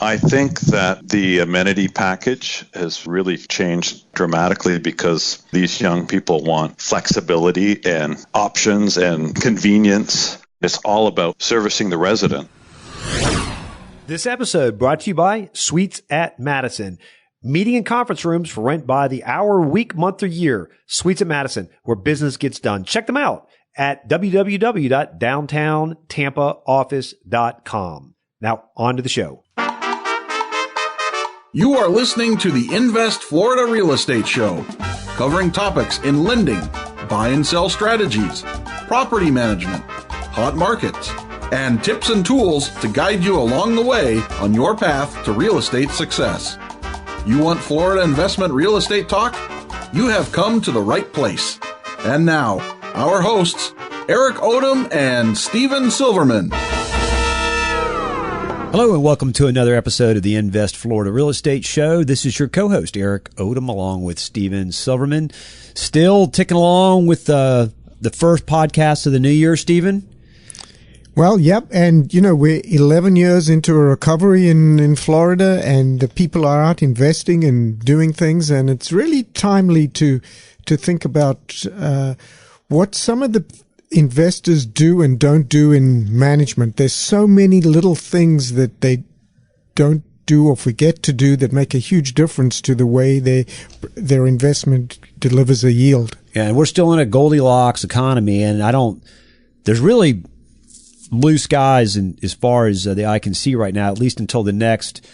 I think that the amenity package has really changed dramatically because these young people want flexibility and options and convenience. It's all about servicing the resident. This episode brought to you by Suites at Madison. Meeting and conference rooms for rent by the hour, week, month, or year. Suites at Madison, where business gets done. Check them out at www.downtowntampaoffice.com. Now, on to the show. You are listening to the Invest Florida Real Estate Show, covering topics in lending, buy and sell strategies, property management, hot markets, and tips and tools to guide you along the way on your path to real estate success. You want Florida investment real estate talk? You have come to the right place. And now, our hosts, Eric Odom and Steven Silverman. Hello and welcome to another episode of the Invest Florida Real Estate Show. This is your co-host, Eric Odom, along with Steven Silverman. Still ticking along with the first podcast of the new year, Steven. Well, yep. And, we're 11 years into a recovery in Florida, and the people are out investing and doing things. And it's really timely to think about what some of the investors do and don't do in management. There's so many little things that they don't do or forget to do that make a huge difference to the way their investment delivers a yield. Yeah, and we're still in a Goldilocks economy, and there's really blue skies as far as the eye can see right now, at least until the next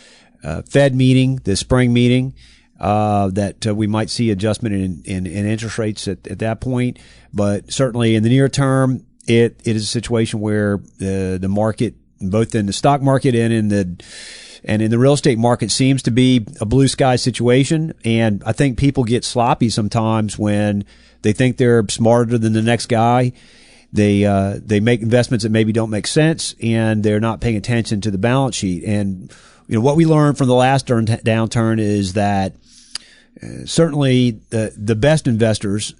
Fed meeting, the spring meeting, that we might see adjustment in interest rates at that point. But certainly in the near term, it is a situation where the market, both in the stock market and in the real estate market, seems to be a blue sky situation. And I think people get sloppy sometimes when they think they're smarter than the next guy. They make investments that maybe don't make sense, and they're not paying attention to the balance sheet. And what we learned from the last downturn is that certainly the best investors,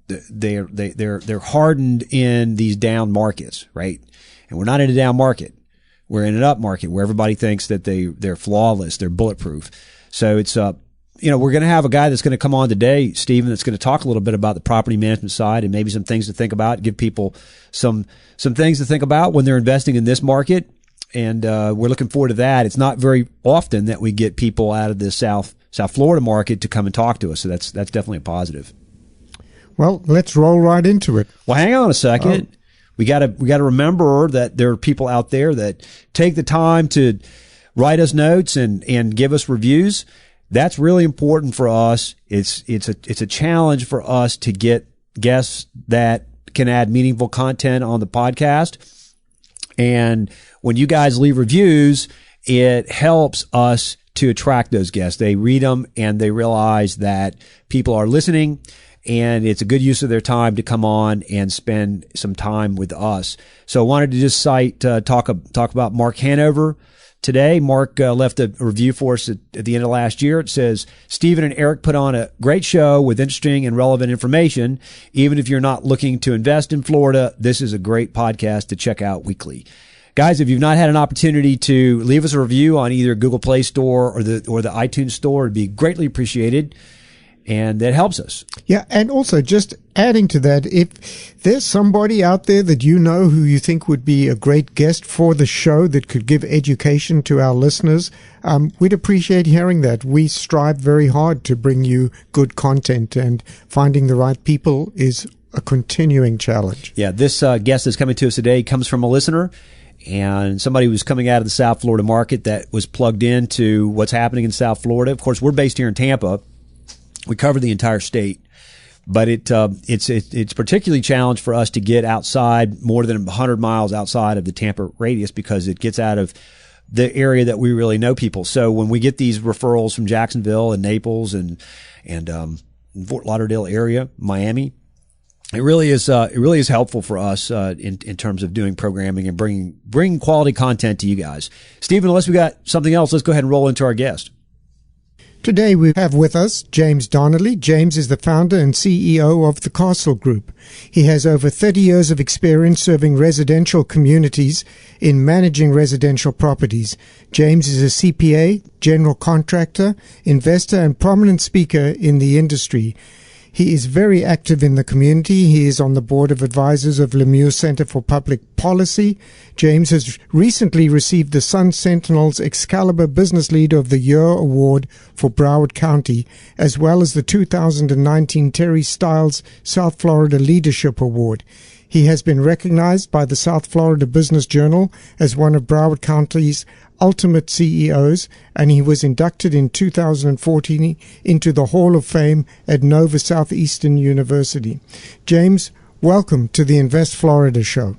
they're hardened in these down markets, right? And we're not in a down market. We're in an up market where everybody thinks that they're flawless, they're bulletproof. So it's we're going to have a guy that's going to come on today, Steven, that's going to talk a little bit about the property management side and maybe some things to think about, give people some things to think about when they're investing in this market. And we're looking forward to that. It's not very often that we get people out of the South Florida market to come and talk to us. So that's definitely a positive. Well, let's roll right into it. Well, hang on a second. We got to remember that there are people out there that take the time to write us notes and give us reviews. That's really important for us. It's a challenge for us to get guests that can add meaningful content on the podcast. And when you guys leave reviews, it helps us to attract those guests. They read them and they realize that people are listening, and it's a good use of their time to come on and spend some time with us. So I wanted to just talk about Mark Hanover. Today, Mark left a review for us at the end of last year. It says, Steven and Eric put on a great show with interesting and relevant information. Even if you're not looking to invest in Florida, this is a great podcast to check out weekly. Guys, if you've not had an opportunity to leave us a review on either Google Play Store or the iTunes Store, it'd be greatly appreciated. And that helps us. Yeah. And also just adding to that, if there's somebody out there that who you think would be a great guest for the show that could give education to our listeners, we'd appreciate hearing that. We strive very hard to bring you good content, and finding the right people is a continuing challenge. Yeah. This guest that's coming to us today comes from a listener and somebody who's coming out of the South Florida market that was plugged into what's happening in South Florida. Of course, we're based here in Tampa. We cover the entire state, but it's particularly challenged for us to get outside more than 100 miles outside of the Tampa radius, because it gets out of the area that we really know people. So when we get these referrals from Jacksonville and Naples and Fort Lauderdale area, Miami, it really is helpful for us in terms of doing programming and bringing quality content to you guys. Steven, unless we got something else, let's go ahead and roll into our guest. Today we have with us James Donnelly. James is the founder and CEO of the Casa Group. He has over 30 years of experience serving residential communities in managing residential properties. James is a CPA, general contractor, investor, and prominent speaker in the industry. He is very active in the community. He is on the board of advisors of Lemieux Center for Public Policy. James has recently received the Sun Sentinel's Excalibur Business Leader of the Year Award for Broward County, as well as the 2019 Terry Stiles South Florida Leadership Award. He has been recognized by the South Florida Business Journal as one of Broward County's ultimate CEOs, and he was inducted in 2014 into the Hall of Fame at Nova Southeastern University. James, welcome to the Invest Florida show.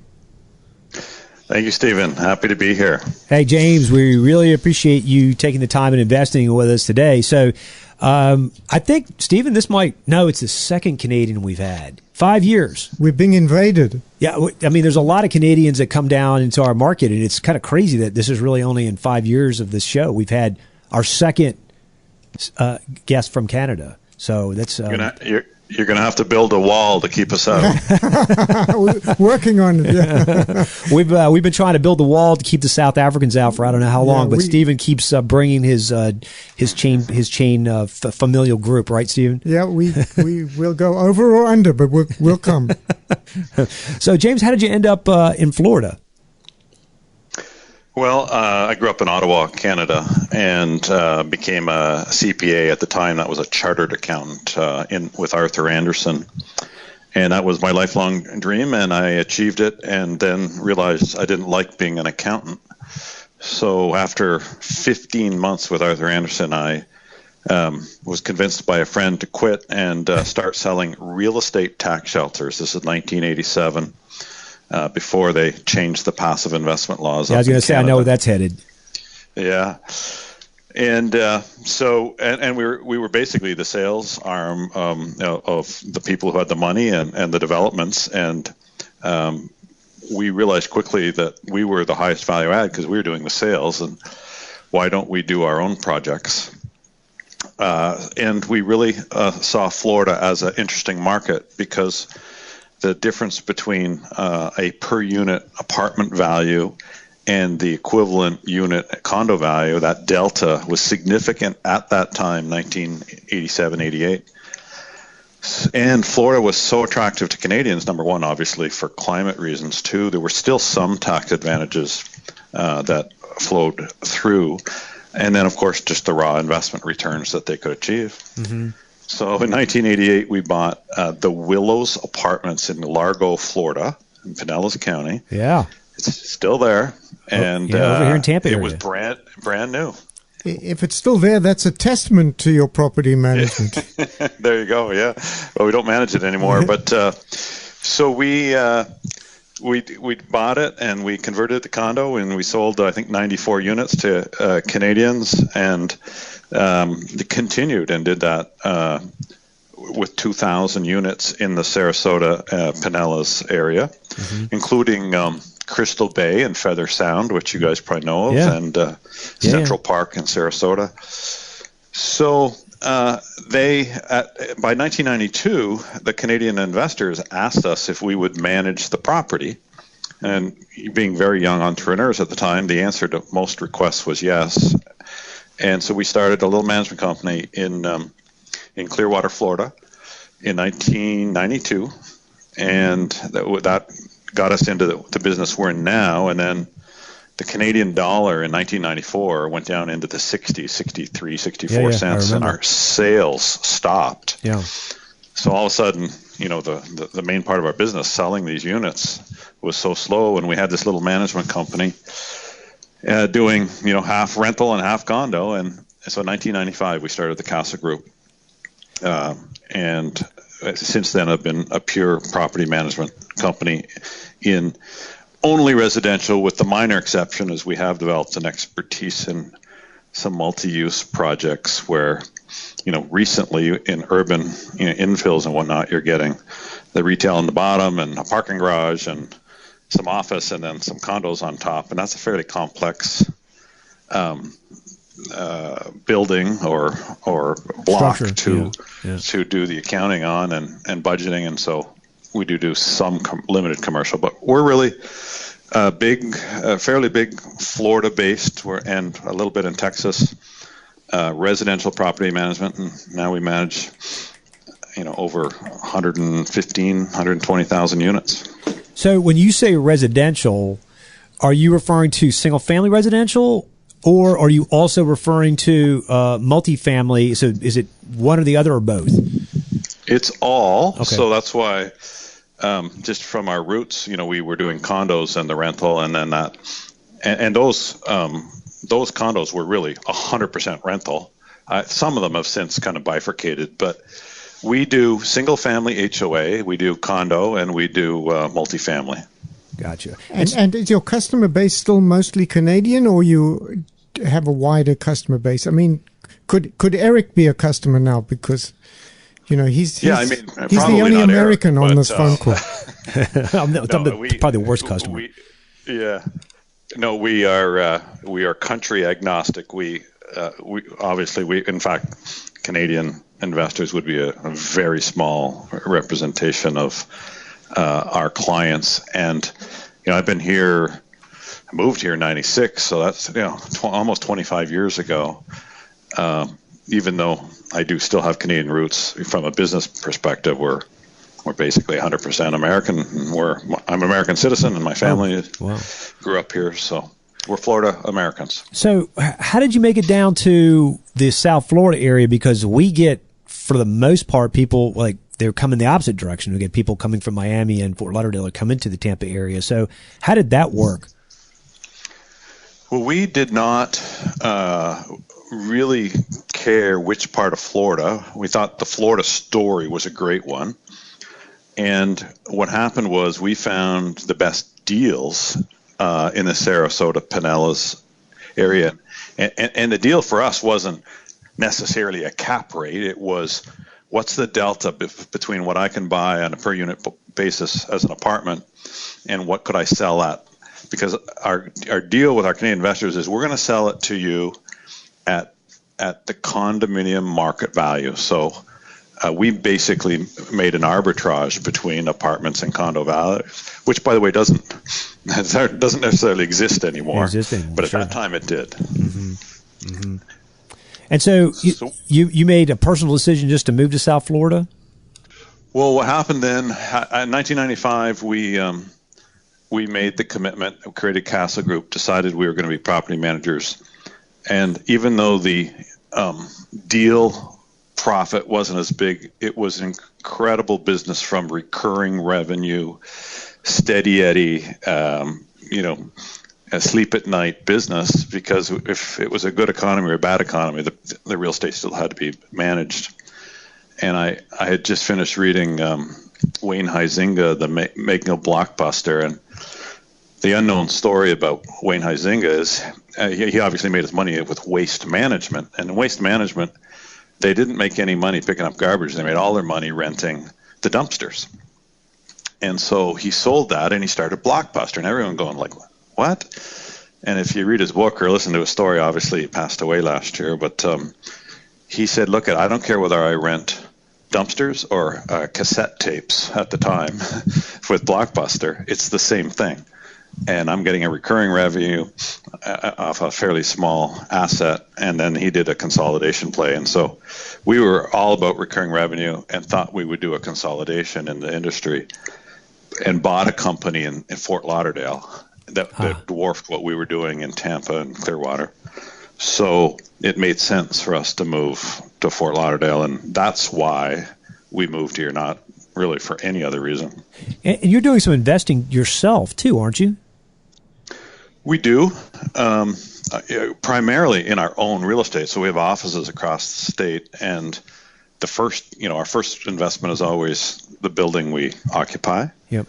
Thank you, Stephen. Happy to be here. Hey, James, we really appreciate you taking the time and investing with us today. So I think, Stephen, it's the second Canadian we've had. 5 years. We're being invaded. Yeah, I mean, there's a lot of Canadians that come down into our market, and it's kind of crazy that this is really only in 5 years of this show. We've had our second guest from Canada. So that's... You're going to have to build a wall to keep us out. Working on it. Yeah. We've been trying to build the wall to keep the South Africans out for I don't know how long, but Stephen keeps bringing his chain familial group, right, Stephen? Yeah, we will go over or under, but we'll come. So, James, how did you end up in Florida? Well, I grew up in Ottawa, Canada, and became a CPA at the time. That was a chartered accountant with Arthur Andersen. And that was my lifelong dream, and I achieved it, and then realized I didn't like being an accountant. So after 15 months with Arthur Andersen, I was convinced by a friend to quit and start selling real estate tax shelters. This is 1987. Before they changed the passive investment laws. Yeah, I was going to say, I know where that's headed. Yeah. And we were basically the sales arm of the people who had the money and the developments. And we realized quickly that we were the highest value add because we were doing the sales. And why don't we do our own projects? And we really saw Florida as an interesting market because the difference between a per unit apartment value and the equivalent unit condo value, that delta was significant at that time, 1987, 88. And Florida was so attractive to Canadians, number one, obviously, for climate reasons. Two, there were still some tax advantages that flowed through. And then, of course, just the raw investment returns that they could achieve. Mm-hmm. So in 1988, we bought the Willows Apartments in Largo, Florida, in Pinellas County. Yeah. It's still there. And over here in Tampa area. It was brand new. If it's still there, that's a testament to your property management. There you go, yeah. Well, we don't manage it anymore. But so we bought it, and we converted it to condo, and we sold, I think, 94 units to Canadians, and continued and did that with 2,000 units in the Sarasota, Pinellas area, including Crystal Bay and Feather Sound, which you guys probably know of, and Central Park in Sarasota. So by 1992, the Canadian investors asked us if we would manage the property. And being very young entrepreneurs at the time, the answer to most requests was yes. And so we started a little management company in Clearwater, Florida, in 1992, and that got us into the business we're in now. And then the Canadian dollar in 1994 went down into the 60, 63, 64 cents, and our sales stopped. Yeah. So all of a sudden, the main part of our business, selling these units, was so slow, and we had this little management company doing, half rental and half condo. And so in 1995, we started the Casa Group. And since then, I've been a pure property management company in only residential, with the minor exception is we have developed an expertise in some multi-use projects where, recently in urban infills and whatnot, you're getting the retail on the bottom and a parking garage and some office and then some condos on top. And that's a fairly complex building or block Structure, to do the accounting on and budgeting, and so we do some limited commercial, but we're really fairly big Florida-based, and a little bit in Texas, residential property management, and now we manage over 120,000 units. So when you say residential, are you referring to single-family residential, or are you also referring to multifamily? So is it one or the other or both? It's all. Okay. So that's why, just from our roots, we were doing condos and the rental, and then that, and those condos were really 100% rental. Some of them have since kind of bifurcated, but we do single-family HOA, we do condo, and we do multifamily. Gotcha. And is your customer base still mostly Canadian, or you have a wider customer base? I mean, could Eric be a customer now? Because he's the only American Eric, on this phone call. I'm probably the worst customer. We are country agnostic. We obviously in fact, Canadian investors would be a very small representation of our clients. And I've been here, I moved here in '96, so that's almost 25 years ago. Even though I do still have Canadian roots, from a business perspective, we're basically 100% American. I'm an American citizen, and my family grew up here, so we're Florida Americans. So how did you make it down to the South Florida area? Because we get, for the most part, people they're coming the opposite direction. We get people coming from Miami and Fort Lauderdale that come into the Tampa area. So how did that work? Well, we did not really care which part of Florida. We thought the Florida story was a great one. And what happened was we found the best deals in the Sarasota, Pinellas area. And the deal for us wasn't necessarily a cap rate. It was, what's the delta between what I can buy on a per unit basis as an apartment and what could I sell at? Because our deal with our Canadian investors is we're going to sell it to you at the condominium market value. So we basically made an arbitrage between apartments and condo values, which, by the way, doesn't necessarily exist anymore. But at that time, it did. Mm-hmm. Mm-hmm. And so you made a personal decision just to move to South Florida? Well, what happened then, in 1995, we made the commitment, created Casa Group, decided we were going to be property managers. And even though the deal profit wasn't as big, it was an incredible business from recurring revenue, steady Eddie, a sleep at night business, because if it was a good economy or a bad economy, the real estate still had to be managed. And I had just finished reading Wayne Huizenga, The Making of Blockbuster, and the unknown story about Wayne Huizenga is he obviously made his money with waste management. And in waste management, they didn't make any money picking up garbage. They made all their money renting the dumpsters. And so he sold that and he started Blockbuster, and everyone going like, what? And if you read his book or listen to his story, obviously he passed away last year, but he said, look, I don't care whether I rent dumpsters or cassette tapes at the time with Blockbuster, it's the same thing. And I'm getting a recurring revenue off a fairly small asset. And then he did a consolidation play. And so we were all about recurring revenue and thought we would do a consolidation in the industry, and bought a company in Fort Lauderdale that dwarfed what we were doing in Tampa and Clearwater. So it made sense for us to move to Fort Lauderdale. And that's why we moved here, not really for any other reason. And you're doing some investing yourself too, aren't you? We do, primarily in our own real estate. So we have offices across the state, and our first investment is always the building we occupy. Yep.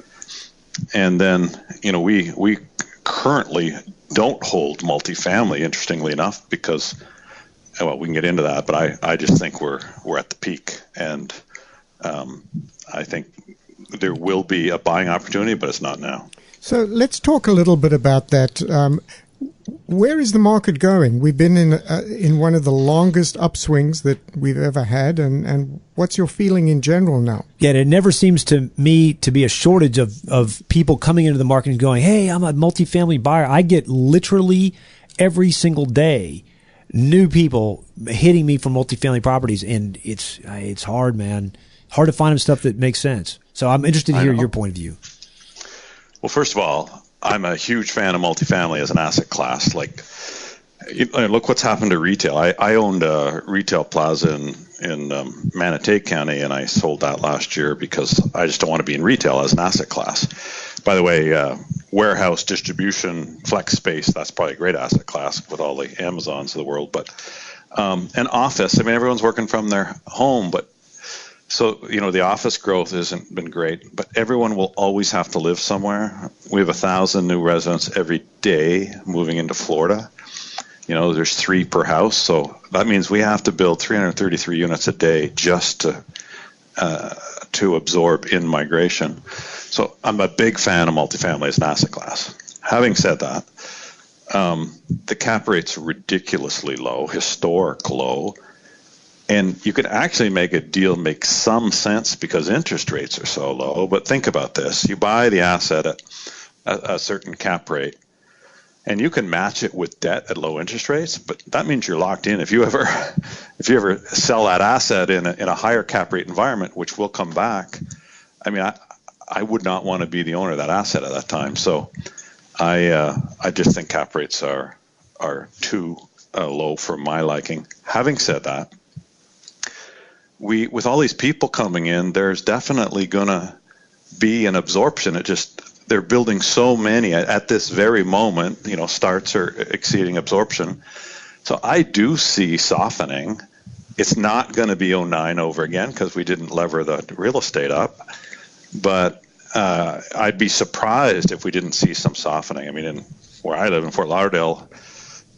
And then, we currently don't hold multifamily, interestingly enough, because, we can get into that, but I just think we're at the peak, and I think there will be a buying opportunity, but it's not now. So let's talk a little bit about that. Where is the market going? We've been in one of the longest upswings that we've ever had, and what's your feeling in general now? Yeah, it never seems to me to be a shortage of people coming into the market and going, hey, I'm a multifamily buyer. I get literally every single day new people hitting me for multifamily properties, and it's hard, man. Hard to find stuff that makes sense. So I'm interested to hear your point of view. Well, first of all, I'm a huge fan of multifamily as an asset class. Like, look what's happened to retail. I owned a retail plaza in Manatee County, and I sold that last year because I just don't want to be in retail as an asset class. By the way, warehouse, distribution, flex space, that's probably a great asset class with all the Amazons of the world. But an office, I mean, everyone's working from their home, but so, the office growth hasn't been great, but everyone will always have to live somewhere. We have 1,000 new residents every day moving into Florida. There's 3 per house. So that means we have to build 333 units a day just to absorb in-migration. So I'm a big fan of multifamily as an asset class. Having said that, the cap rate's ridiculously low, historic low. And you could actually make a deal make some sense because interest rates are so low. But think about this. You buy the asset at a certain cap rate, and you can match it with debt at low interest rates, but that means you're locked in. If you ever sell that asset in a higher cap rate environment, which will come back, I mean, I would not want to be the owner of that asset at that time. So I just think cap rates are too low for my liking. Having said that, with all these people coming in, there's definitely going to be an absorption. They're building so many at this very moment, starts are exceeding absorption. So I do see softening. It's not going to be 09 over again because we didn't lever the real estate up. But I'd be surprised if we didn't see some softening. I mean, where I live in Fort Lauderdale,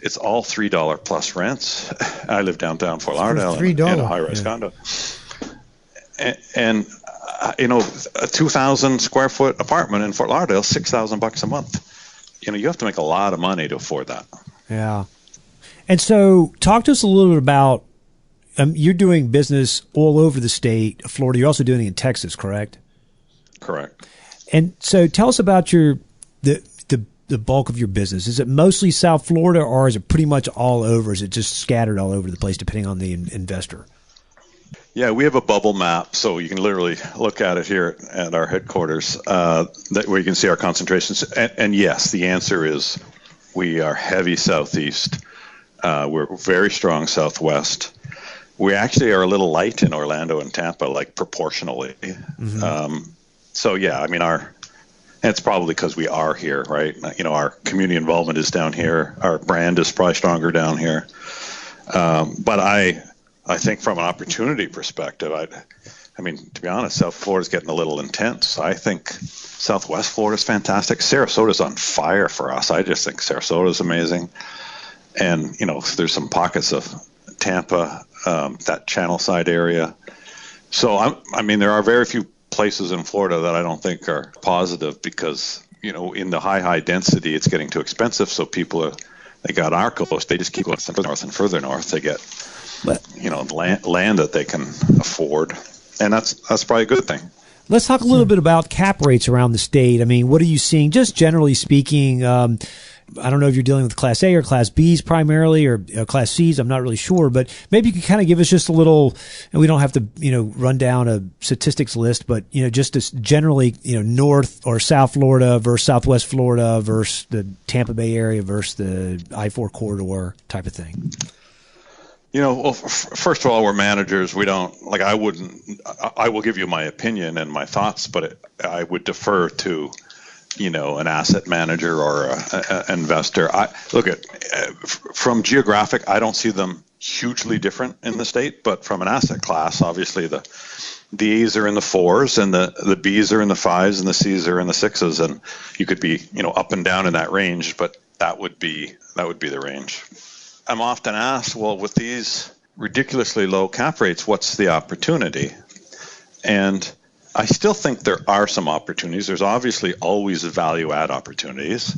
it's all $3 plus rents. I live downtown Fort Lauderdale in a high-rise condo. And a 2,000 square foot apartment in Fort Lauderdale, $6,000 a month. You have to make a lot of money to afford that. Yeah. And so talk to us a little bit about, you're doing business all over the state of Florida. You're also doing it in Texas, correct? Correct. And so tell us about the bulk of your business. Is it mostly South Florida, or is it pretty much all over? Is it just scattered all over the place depending on the investor? Yeah, we have a bubble map, so you can literally look at it here at our headquarters, where you can see our concentrations. And yes, the answer is we are heavy southeast. We're very strong southwest. We actually are a little light in Orlando and Tampa, like proportionally. Mm-hmm. So yeah, I mean, it's probably because we are here, right? Our community involvement is down here. Our brand is probably stronger down here. But I think from an opportunity perspective, I mean, to be honest, South Florida's getting a little intense. I think Southwest Florida's fantastic. Sarasota's on fire for us. I just think Sarasota's amazing. And, there's some pockets of Tampa, that Channel Side area. So, I mean, there are very few places in Florida that I don't think are positive because, in the high density, it's getting too expensive. So they got our coast. They just keep going north and further north. They get, land that they can afford. And that's probably a good thing. Let's talk a little bit about cap rates around the state. I mean, what are you seeing, just generally speaking? I don't know if you're dealing with Class A or Class Bs primarily, or Class Cs. I'm not really sure, but maybe you could kind of give us just a little, and we don't have to, run down a statistics list, but, just as generally, North or South Florida versus Southwest Florida versus the Tampa Bay area versus the I-4 corridor type of thing. Well, first of all, we're managers. We don't I will give you my opinion and my thoughts, but I would defer to, an asset manager or an investor. From geographic, I don't see them hugely different in the state, but from an asset class, obviously the A's are in the 4s and the B's are in the 5s and the C's are in the 6s, and you could be, up and down in that range, but that would be the range. I'm often asked, well, with these ridiculously low cap rates, what's the opportunity? And I still think there are some opportunities. There's obviously always value add opportunities,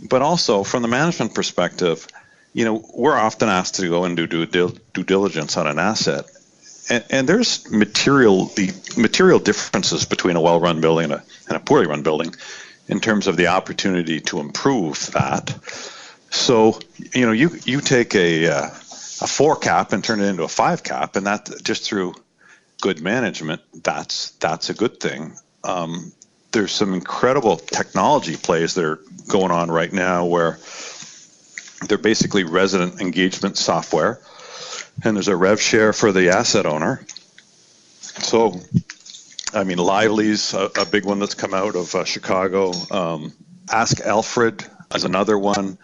But also from the management perspective, we're often asked to go and do due diligence on an asset. And there's material differences between a well-run building and a poorly run building in terms of the opportunity to improve that. So, you take a 4 cap and turn it into a 5 cap, and that just through good management, that's a good thing. There's some incredible technology plays that are going on right now where they're basically resident engagement software, and there's a rev share for the asset owner. So, Lively's a big one that's come out of Chicago. Ask Alfred is another one.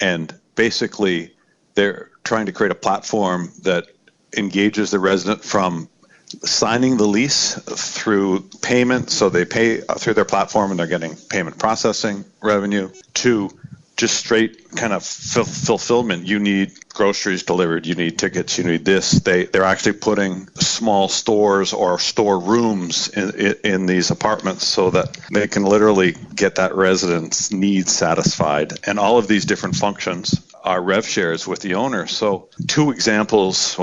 And basically, they're trying to create a platform that engages the resident from signing the lease through payment, so they pay through their platform and they're getting payment processing revenue, to just straight kind of fulfillment. You need groceries delivered, you need tickets, you need this. They're actually putting small stores or store rooms in these apartments so that they can literally get that resident's needs satisfied. And all of these different functions are rev shares with the owner. So 3 examples.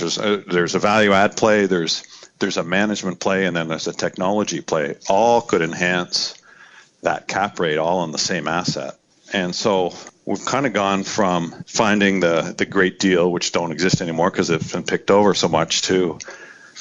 There's a value add play, there's a management play, and then there's a technology play. All could enhance that cap rate all on the same asset. And so we've kind of gone from finding the great deal, which don't exist anymore because it's been picked over so much, to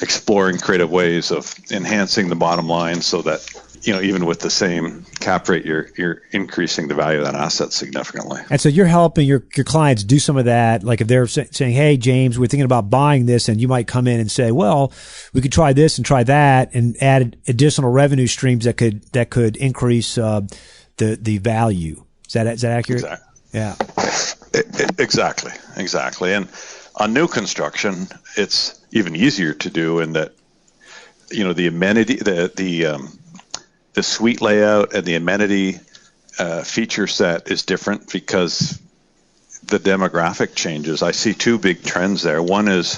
exploring creative ways of enhancing the bottom line so that, even with the same cap rate, you're increasing the value of that asset significantly. And so you're helping your clients do some of that. Like if they're saying, hey, James, we're thinking about buying this, and you might come in and say, well, we could try this and try that and add additional revenue streams that could increase the value. Is that accurate? Exactly. Yeah. Exactly. And on new construction, it's even easier to do in that, the amenity, the suite layout and the amenity feature set is different because the demographic changes. I see 2 big trends there. One is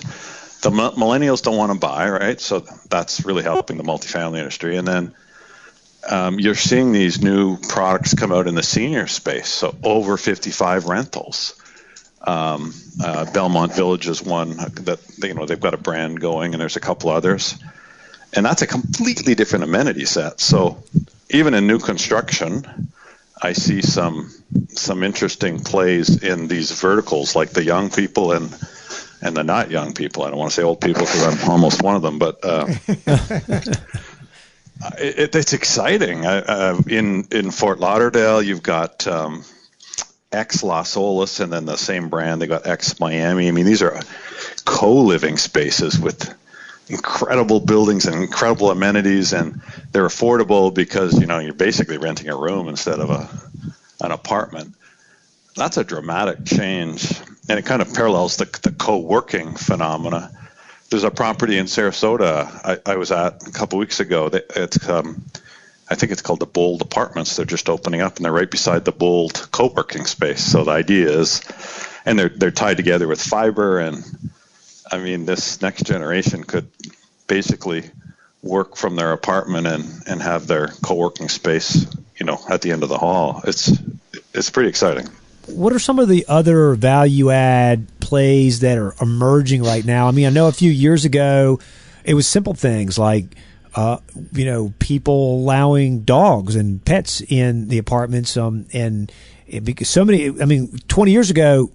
the millennials don't want to buy, right? So that's really helping the multifamily industry. And then you're seeing these new products come out in the senior space, so over 55 rentals. Belmont Village is one that they've got a brand going, and there's a couple others, and that's a completely different amenity set. So even in new construction, I see some interesting plays in these verticals, like the young people and the not young people. I don't want to say old people because I'm almost one of them, but. It's exciting. In Fort Lauderdale, you've got X Las Olas, and then the same brand, they got X Miami. These are co-living spaces with incredible buildings and incredible amenities, and they're affordable because you're basically renting a room instead of an apartment. That's a dramatic change, and it kind of parallels the co-working phenomena. There's a property in Sarasota I was at a couple weeks ago. It's I think it's called the Bold Apartments. They're just opening up, and they're right beside the Bold co-working space. So the idea is, and they're tied together with fiber, and this next generation could basically work from their apartment and have their co-working space, at the end of the hall. It's pretty exciting. What are some of the other value add plays that are emerging right now? I know a few years ago, it was simple things like, people allowing dogs and pets in the apartments. Because 20 years ago,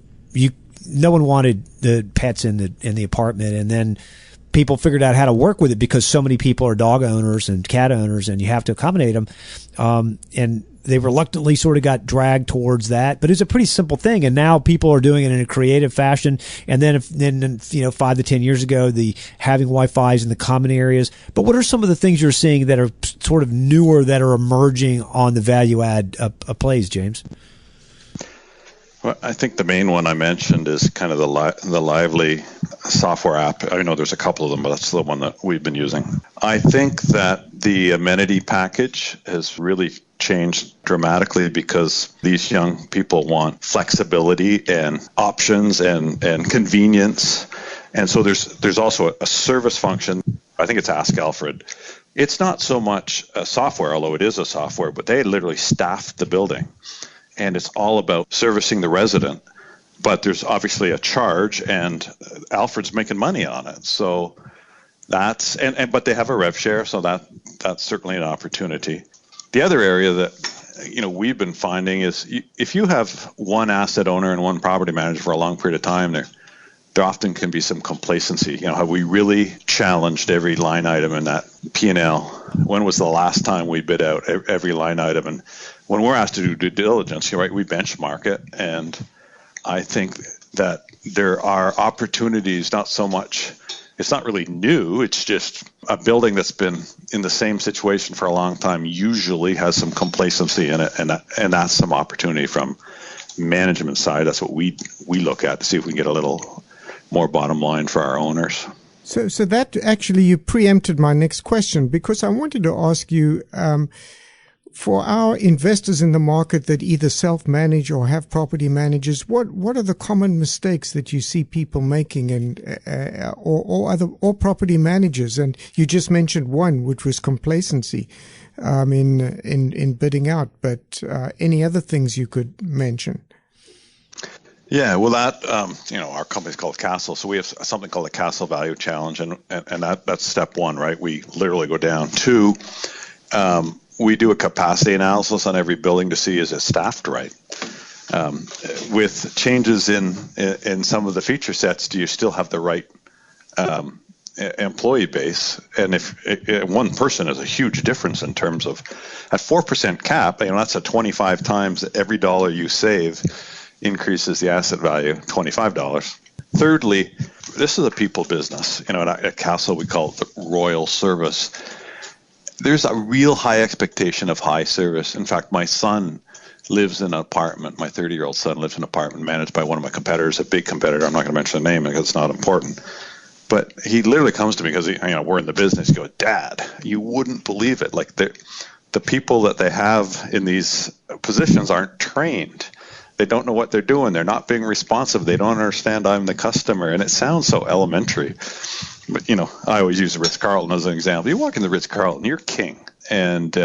no one wanted the pets in the apartment, and then people figured out how to work with it because so many people are dog owners and cat owners, and you have to accommodate them. And they reluctantly sort of got dragged towards that, but it's a pretty simple thing. And now people are doing it in a creative fashion. And then, 5 to 10 years ago, the having Wi-Fi's in the common areas. But what are some of the things you're seeing that are sort of newer that are emerging on the value add plays, James? Well, I think the main one I mentioned is kind of the Lively software app. I know there's a couple of them, but that's the one that we've been using. I think that the amenity package has really changed dramatically because these young people want flexibility and options and convenience. And so there's also a service function. I think it's Ask Alfred. It's not so much a software, although it is a software, but they literally staff the building. and it's all about servicing the resident. But there's obviously a charge, and Alfred's making money on it. So that's but they have a rev share, so that's certainly an opportunity. The other area that we've been finding is if you have one asset owner and one property manager for a long period of time, there often can be some complacency. Have we really challenged every line item in that P&L? When was the last time we bid out every line item? And when we're asked to do due diligence, right, we benchmark it, and I think that there are opportunities, not so much, it's not really new, it's just a building that's been in the same situation for a long time usually has some complacency in it, and that's some opportunity from management side. That's what we look at to see if we can get a little more bottom line for our owners. So that actually, you preempted my next question, because I wanted to ask you, for our investors in the market that either self-manage or have property managers, what are the common mistakes that you see people making, and or property managers? And you just mentioned one, which was complacency in bidding out. But any other things you could mention? Yeah, well, that our company's called Castle, so we have something called the Castle Value Challenge, and that's step one, right? We literally go down. Two, we do a capacity analysis on every building to see is it staffed right. With changes in some of the feature sets, do you still have the right employee base? And if one person is a huge difference in terms of at 4% cap, that's a 25 times every dollar you save increases the asset value $25. Thirdly, this is a people business. At Castle we call it the royal service. There's a real high expectation of high service. In fact, my son lives in an apartment. My 30-year-old son lives in an apartment managed by one of my competitors, a big competitor. I'm not going to mention the name because it's not important. But he literally comes to me because we're in the business. He goes, "Dad, you wouldn't believe it. Like the people that they have in these positions aren't trained. They don't know what they're doing. They're not being responsive. They don't understand I'm the customer." And it sounds so elementary. But, I always use the Ritz-Carlton as an example. You walk in the Ritz-Carlton, you're king. And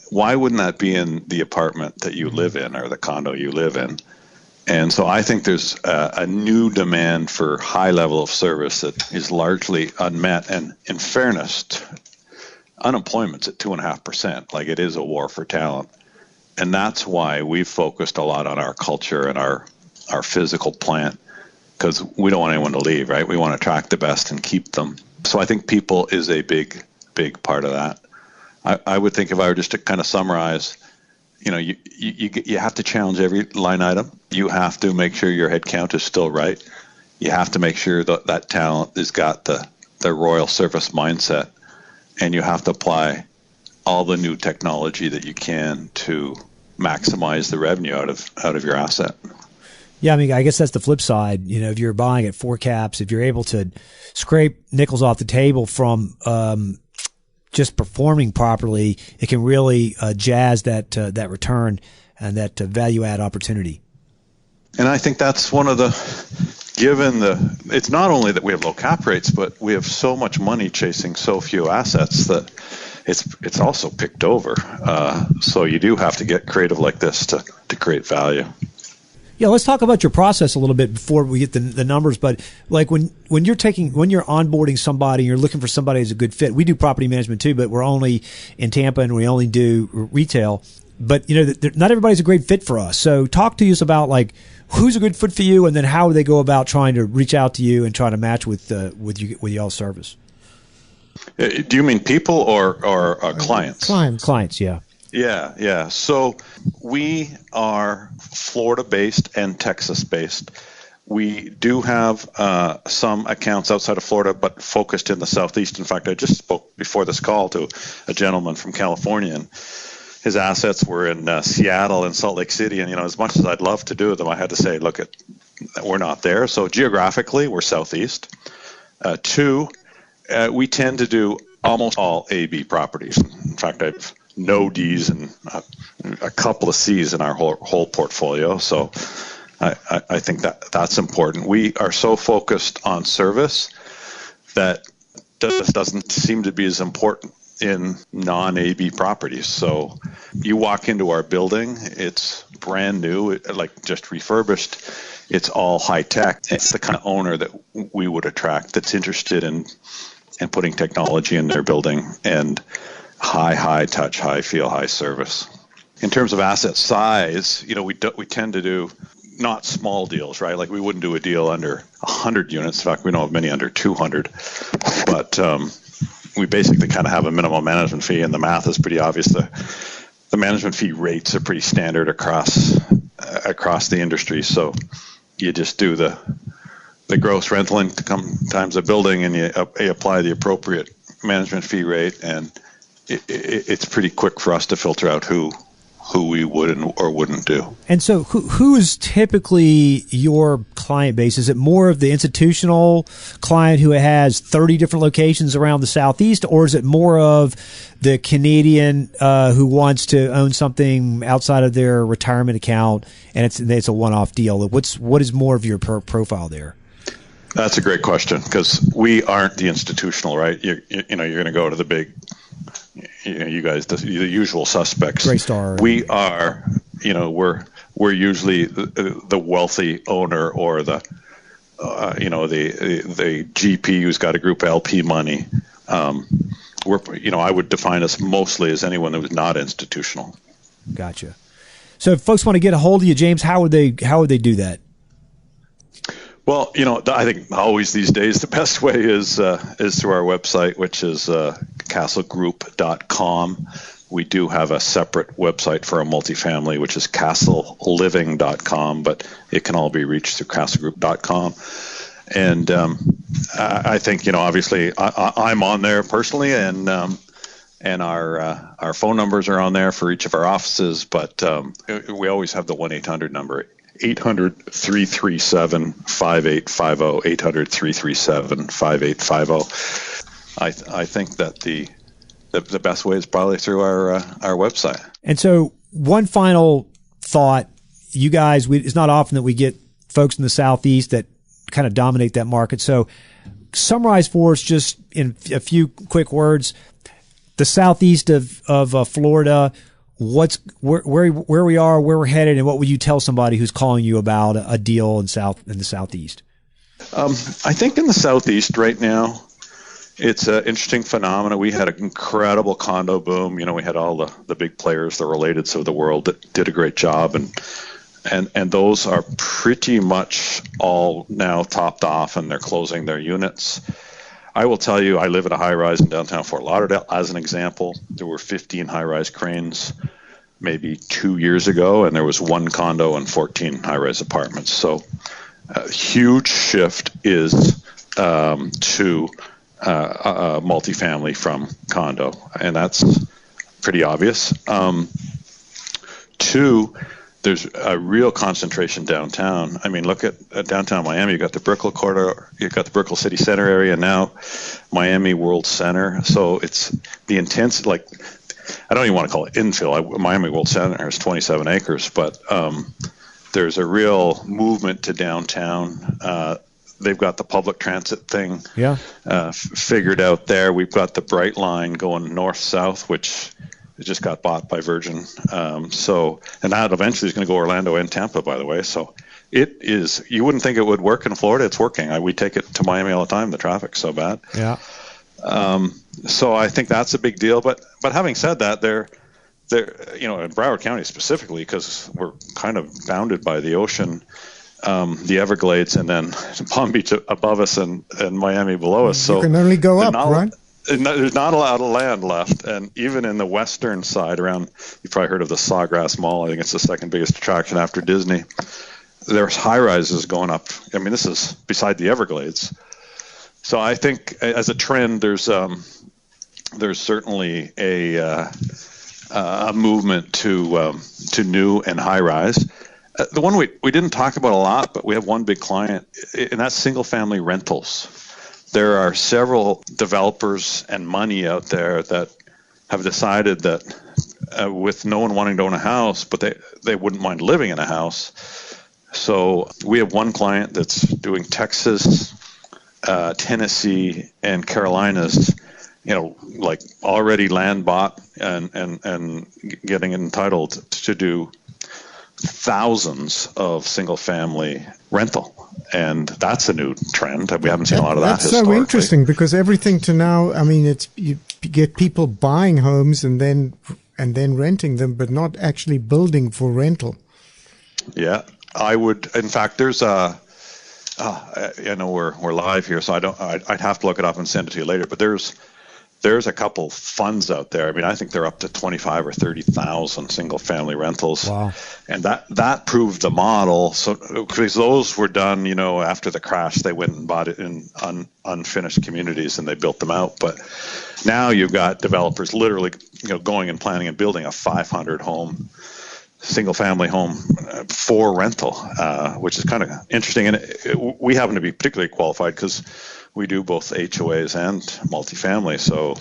why wouldn't that be in the apartment that you live in or the condo you live in? And so I think there's a new demand for high level of service that is largely unmet. And in fairness, unemployment's at 2.5%. Like, it is a war for talent. And that's why we've focused a lot on our culture and our physical plant, because we don't want anyone to leave, right? We want to attract the best and keep them. So I think people is a big, big part of that. I would think, if I were just to kind of summarize, you have to challenge every line item. You have to make sure your head count is still right. You have to make sure that talent has got the royal service mindset, and you have to apply all the new technology that you can to maximize the revenue out of your asset. Yeah, I guess that's the flip side. If you're buying at 4 caps, if you're able to scrape nickels off the table from just performing properly, it can really jazz that return and that value add opportunity. And I think that's one of it's not only that we have low cap rates, but we have so much money chasing so few assets that it's also picked over. So you do have to get creative like this to create value. Yeah, let's talk about your process a little bit before we get the numbers. But like when you're onboarding somebody, you're looking for somebody who's a good fit. We do property management too, but we're only in Tampa and we only do retail. But not everybody's a great fit for us. So talk to us about like who's a good fit for you, and then how they go about trying to reach out to you and try to match with y'all's service. Do you mean people or clients? Clients, yeah. Yeah. So we are Florida-based and Texas-based. We do have some accounts outside of Florida, but focused in the Southeast. In fact, I just spoke before this call to a gentleman from California, and his assets were in Seattle and Salt Lake City. And, as much as I'd love to do them, I had to say, look, we're not there. So geographically, we're Southeast. Two, we tend to do almost all A-B properties. In fact, I've no Ds and a couple of Cs in our whole portfolio. So I think that's important. We are so focused on service that this doesn't seem to be as important in non-AB properties. So you walk into our building, it's brand new, like just refurbished. It's all high tech. It's the kind of owner that we would attract that's interested in putting technology in their building and high touch, high feel, high service. In terms of asset size, we tend to do not small deals, right? Like we wouldn't do a deal under 100 units. In fact, we don't have many under 200. But we basically kind of have a minimum management fee, and the math is pretty obvious. The management fee rates are pretty standard across the industry. So you just do the gross rental income times the building, and you apply the appropriate management fee rate, and it's pretty quick for us to filter out who we would or wouldn't do. And so who is typically your client base? Is it more of the institutional client who has 30 different locations around the Southeast, or is it more of the Canadian who wants to own something outside of their retirement account and it's a one-off deal? What is more of your profile there? That's a great question, because we aren't the institutional, right? You're going to go to the big, you guys, the usual suspects. Greystar. We are, we're usually the wealthy owner, or the GP who's got a group LP money. I would define us mostly as anyone that was not institutional. Gotcha. So if folks want to get a hold of you, James, how would they do that? Well, I think always these days the best way is through our website, which is casagroup.com. We do have a separate website for a multifamily, which is castleliving.com, but it can all be reached through casagroup.com. And I think, obviously I'm on there personally, and our phone numbers are on there for each of our offices, but we always have the 1-800 number. 800-337-5850, 800-337-5850. I think that the best way is probably through our website. And so one final thought, you guys, it's not often that we get folks in the Southeast that kind of dominate that market. So summarize for us just in a few quick words, the Southeast of Florida, where we are, where we're headed, and what would you tell somebody who's calling you about a deal in the Southeast? I think in the Southeast right now, it's an interesting phenomenon. We had an incredible condo boom. We had all the big players, the Relateds of the world, that did a great job, and those are pretty much all now topped off, and they're closing their units. I will tell you, I live at a high-rise in downtown Fort Lauderdale. As an example, there were 15 high-rise cranes maybe 2 years ago, and there was one condo and 14 high-rise apartments. So a huge shift is to multifamily from condo, and that's pretty obvious. Two, there's a real concentration downtown. I mean, look at downtown Miami. You got the Brickell corridor, you got the Brickell City Center area, now Miami World Center. So it's the intense, like, I don't even want to call it infill. Miami World Center is 27 acres, but there's a real movement to downtown. They've got the public transit thing figured out there. We've got the Bright Line going north-south, which it just got bought by Virgin. And that eventually is going to go Orlando and Tampa, by the way. So it is, you wouldn't think it would work in Florida. It's working. We take it to Miami all the time. The traffic's so bad. Yeah. So I think that's a big deal. But having said that, they're in Broward County specifically, because we're kind of bounded by the ocean, the Everglades, and then Palm Beach above us and Miami below us. So you can only go up, right? There's not a lot of land left, and even in the western side around, you've probably heard of the Sawgrass Mall. I think it's the second biggest attraction after Disney. There's high-rises going up. I mean, this is beside the Everglades. So I think as a trend, there's certainly a movement to new and high-rise. The one we didn't talk about a lot, but we have one big client, and that's single-family rentals. There are several developers and money out there that have decided that with no one wanting to own a house, but they wouldn't mind living in a house. So we have one client that's doing Texas, Tennessee, and Carolinas, like already land bought and getting entitled to do thousands of single family rental. And that's a new trend. We haven't seen a lot of that That's historically. so interesting, because everything to now, I mean, it's you get people buying homes and then renting them, but not actually building for rental. Yeah, I would. In fact, there's I know we're live here, so I'd have to look it up and send it to you later. But there's a couple funds out there. I mean, I think they're up to 25 or 30,000 single family rentals. Wow. And that proved the model. So because those were done, after the crash, they went and bought it in unfinished communities and they built them out. But now you've got developers literally, going and planning and building a 500 home single family home for rental, which is kind of interesting. And we happen to be particularly qualified because we do both HOAs and multifamily. So,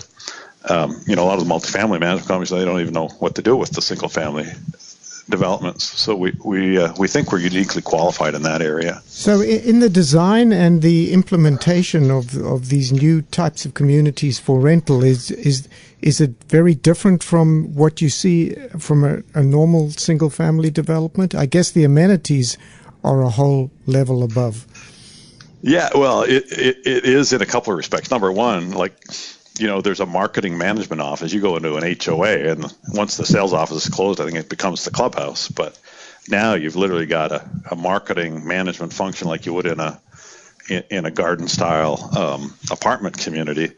a lot of the multifamily management companies, they don't even know what to do with the single family developments. So we think we're uniquely qualified in that area. So in the design and the implementation of these new types of communities for rental, is it very different from what you see from a normal single family development? I guess the amenities are a whole level above. Yeah, well, it is in a couple of respects. Number one, there's a marketing management office. You go into an HOA, and once the sales office is closed, I think it becomes the clubhouse. But now you've literally got a marketing management function like you would in a garden style apartment community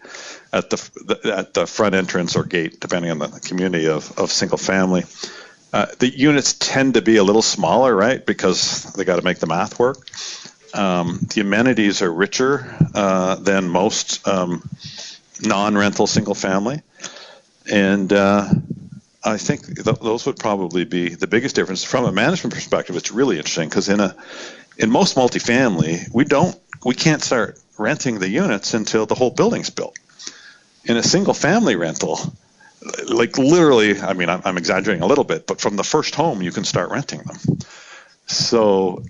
at the front entrance or gate, depending on the community of single family. The units tend to be a little smaller, right? Because they got to make the math work. The amenities are richer than most non-rental single family, and I think those would probably be the biggest difference. From a management perspective, it's really interesting because in most multifamily, we can't start renting the units until the whole building's built. In a single family rental, literally, I mean, I'm exaggerating a little bit, but from the first home you can start renting them. So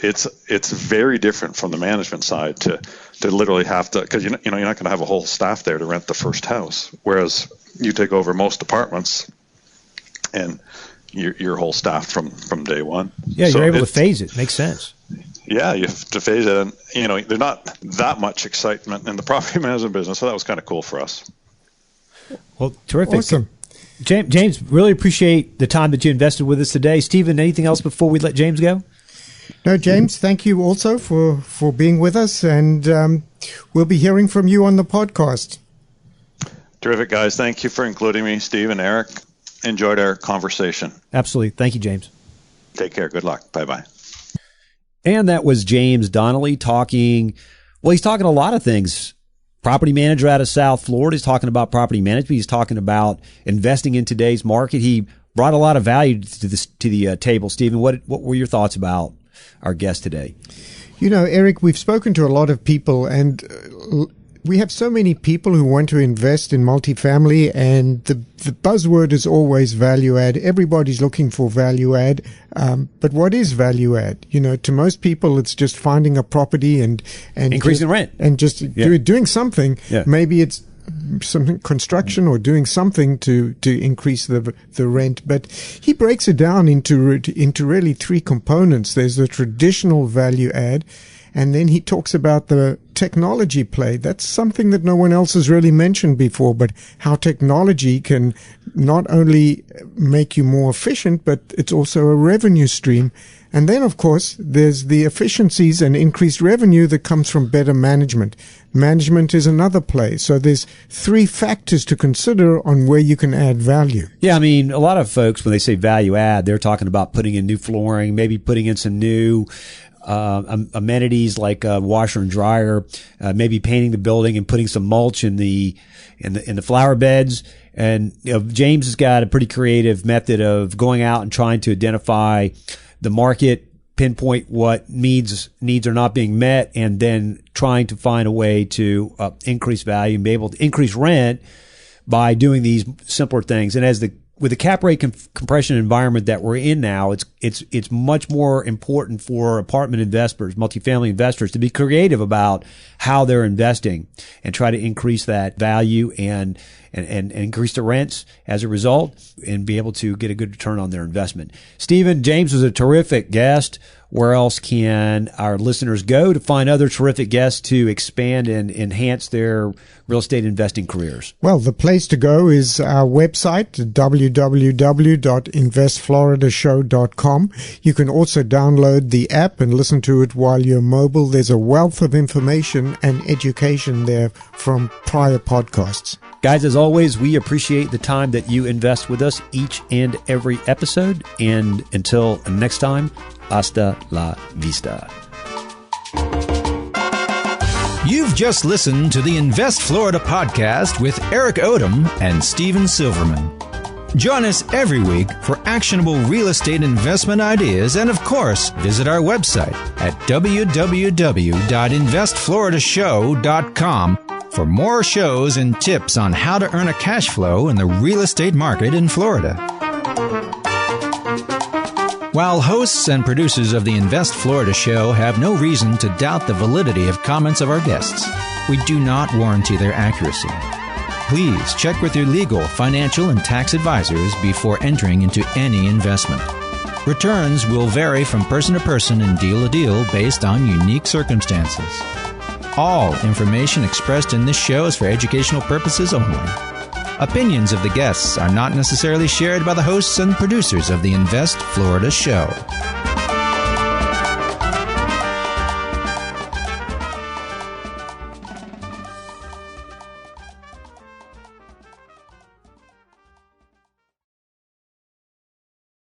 it's very different from the management side to literally have to, because you're not going to have a whole staff there to rent the first house, whereas you take over most apartments and your whole staff from day one. Yeah, so you're able to phase it. Makes sense. Yeah, you have to phase it, and there's not that much excitement in the property management business, so that was kind of cool for us. Well, terrific. Awesome. James, really appreciate the time that you invested with us today. Stephen, anything else before we let James go? No, James, thank you also for being with us, and we'll be hearing from you on the podcast. Terrific, guys. Thank you for including me, Steve and Eric. Enjoyed our conversation. Absolutely. Thank you, James. Take care. Good luck. Bye-bye. And that was James Donnelly talking. Well, he's talking a lot of things. Property manager out of South Florida. He's talking about property management. He's talking about investing in today's market. He brought a lot of value to the table. Stephen, what were your thoughts about our guest today? Eric, we've spoken to a lot of people, and we have so many people who want to invest in multifamily, and the buzzword is always value add. Everybody's looking for value add. But what is value add? To most people, it's just finding a property and increasing rent and just doing something. Yeah. Maybe it's some construction or doing something to increase the rent. But he breaks it down into really three components. There's the traditional value add. And then he talks about the technology play. That's something that no one else has really mentioned before, but how technology can not only make you more efficient, but it's also a revenue stream. And then, of course, there's the efficiencies and increased revenue that comes from better management. Management is another play. So there's three factors to consider on where you can add value. Yeah, I mean, a lot of folks, when they say value add, they're talking about putting in new flooring, maybe putting in some new amenities like a washer and dryer, maybe painting the building and putting some mulch in the flower beds. And James has got a pretty creative method of going out and trying to identify the market, pinpoint what needs are not being met, and then trying to find a way to increase value and be able to increase rent by doing these simpler things. And as the with the cap rate compression environment that we're in now, it's much more important for apartment investors, multifamily investors, to be creative about how they're investing and try to increase that value and increase the rents as a result and be able to get a good return on their investment. Stephen, James was a terrific guest. Where else can our listeners go to find other terrific guests to expand and enhance their real estate investing careers? Well, the place to go is our website, www.investfloridashow.com. You can also download the app and listen to it while you're mobile. There's a wealth of information and education there from prior podcasts. Guys, as always, we appreciate the time that you invest with us each and every episode. And until next time, hasta la vista. You've just listened to the Invest Florida podcast with Eric Odom and Stephen Silverman. Join us every week for actionable real estate investment ideas, and of course, visit our website at www.investfloridashow.com for more shows and tips on how to earn a cash flow in the real estate market in Florida. While hosts and producers of the Invest Florida show have no reason to doubt the validity of comments of our guests, we do not warranty their accuracy. Please check with your legal, financial, and tax advisors before entering into any investment. Returns will vary from person to person and deal to deal based on unique circumstances. All information expressed in this show is for educational purposes only. Opinions of the guests are not necessarily shared by the hosts and producers of the Invest Florida show.